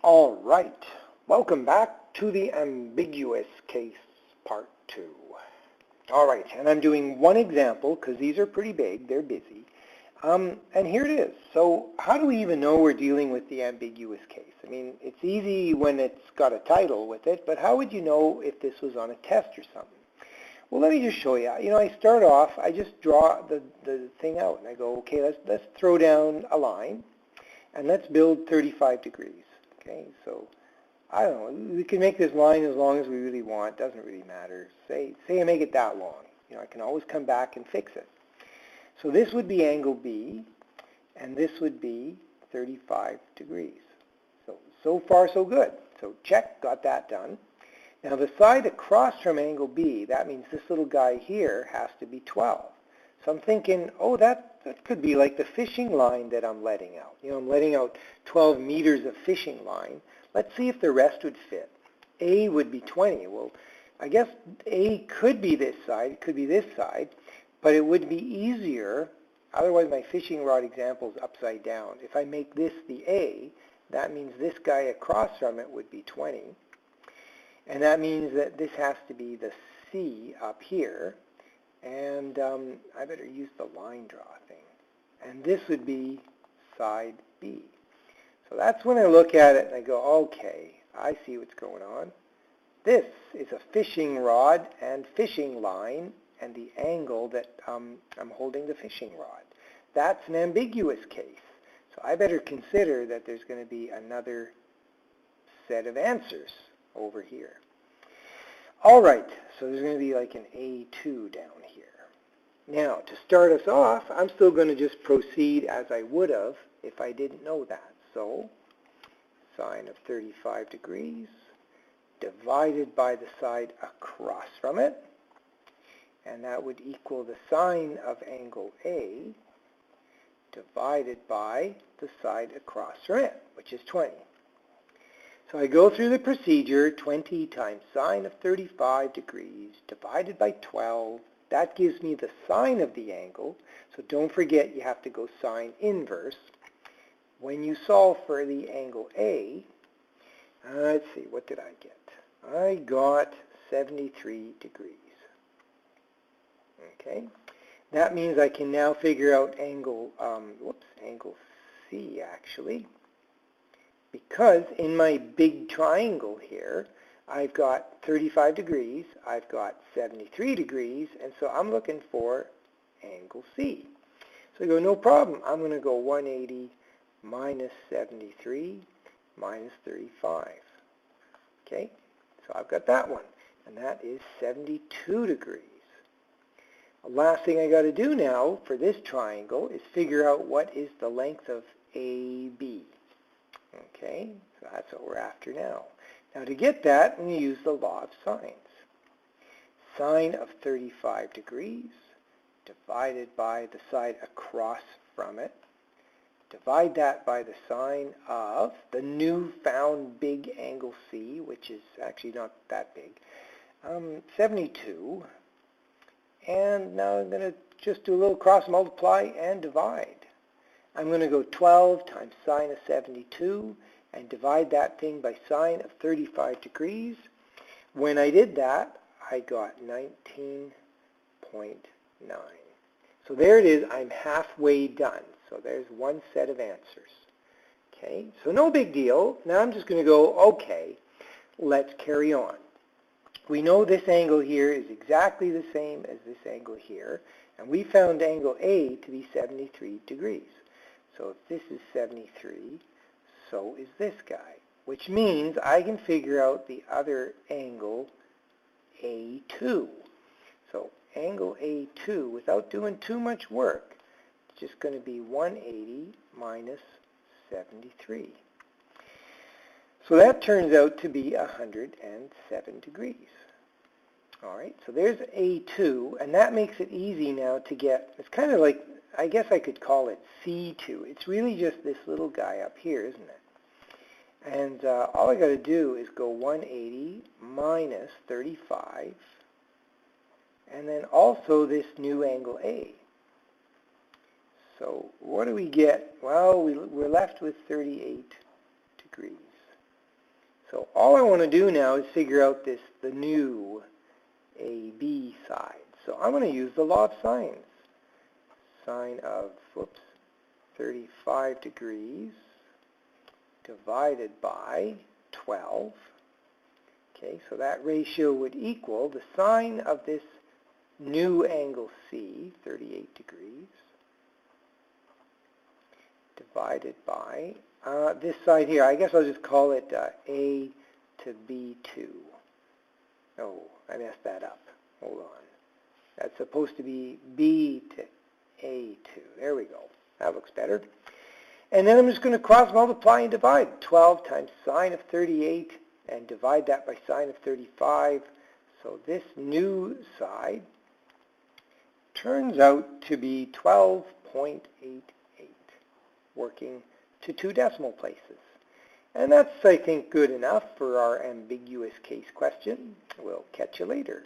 All right, welcome back to the ambiguous case part 2. All right, and I'm doing one example because these are pretty big, they're busy. And here it is. So how do we even know we're dealing with the ambiguous case? I mean, it's easy when it's got a title with it, but how would you know if this was on a test or something? Well, let me just show you. I start off, I just draw the thing out, and I go, okay, let's throw down a line, and let's build 35 degrees. Okay, so I don't know, we can make this line as long as we really want, doesn't really matter. Say I make it that long. I can always come back and fix it. So this would be angle B, and this would be 35 degrees. So far so good. So check, got that done. Now the side across from angle B, that means this little guy here has to be 12. So I'm thinking, oh, that could be like the fishing line that I'm letting out. I'm letting out 12 meters of fishing line. Let's see if the rest would fit. A would be 20. Well, I guess A could be this side, it could be this side, but it would be easier, otherwise my fishing rod example is upside down. If I make this the A, that means this guy across from it would be 20. And that means that this has to be the C up here. And I better use the line draw thing. And this would be side B. So that's when I look at it and I go, okay, I see what's going on. This is a fishing rod and fishing line and the angle that I'm holding the fishing rod. That's an ambiguous case. So I better consider that there's going to be another set of answers over here. All right, so there's going to be like an A2 down here. Now, to start us off, I'm still going to just proceed as I would have if I didn't know that. So, sine of 35 degrees divided by the side across from it, and that would equal the sine of angle A divided by the side across from it, which is 20. So I go through the procedure, 20 times sine of 35 degrees divided by 12. That gives me the sine of the angle. So don't forget you have to go sine inverse. When you solve for the angle A, let's see, what did I get? I got 73 degrees. Okay, that means I can now figure out angle C actually. Because in my big triangle here, I've got 35 degrees, I've got 73 degrees, and so I'm looking for angle C. So I go, no problem, I'm going to go 180 minus 73 minus 35. Okay, so I've got that one, and that is 72 degrees. The last thing I got to do now for this triangle is figure out what is the length of AB. Okay, so that's what we're after now. Now to get that, I'm going to use the law of sines. Sine of 35 degrees divided by the side across from it. Divide that by the sine of the newfound big angle C, which is actually not that big, 72. And now I'm going to just do a little cross multiply and divide. I'm going to go 12 times sine of 72 and divide that thing by sine of 35 degrees. When I did that, I got 19.9. So there it is. I'm halfway done. So there's one set of answers. Okay, so no big deal. Now I'm just going to go, okay, let's carry on. We know this angle here is exactly the same as this angle here, and we found angle A to be 73 degrees. So if this is 73, so is this guy, which means I can figure out the other angle, A2. So angle A2, without doing too much work, it's just going to be 180 minus 73. So that turns out to be 107 degrees. All right, so there's A2, and that makes it easy now to get, it's kind of like, I guess I could call it C2. It's really just this little guy up here, isn't it? And all I got to do is go 180 minus 35, and then also this new angle A. So what do we get? Well, we're left with 38 degrees. So all I want to do now is figure out the new AB side. So I'm going to use the law of sines. Sine of, 35 degrees divided by 12. Okay, so that ratio would equal the sine of this new angle C, 38 degrees, divided by this side here. I guess I'll just call it A to B2. Oh, I messed that up. Hold on. That's supposed to be B to A2. There we go. That looks better. And then I'm just going to cross multiply and divide. 12 times sine of 38 and divide that by sine of 35. So this new side turns out to be 12.88, working to 2 decimal places. And that's, I think, good enough for our ambiguous case question. We'll catch you later.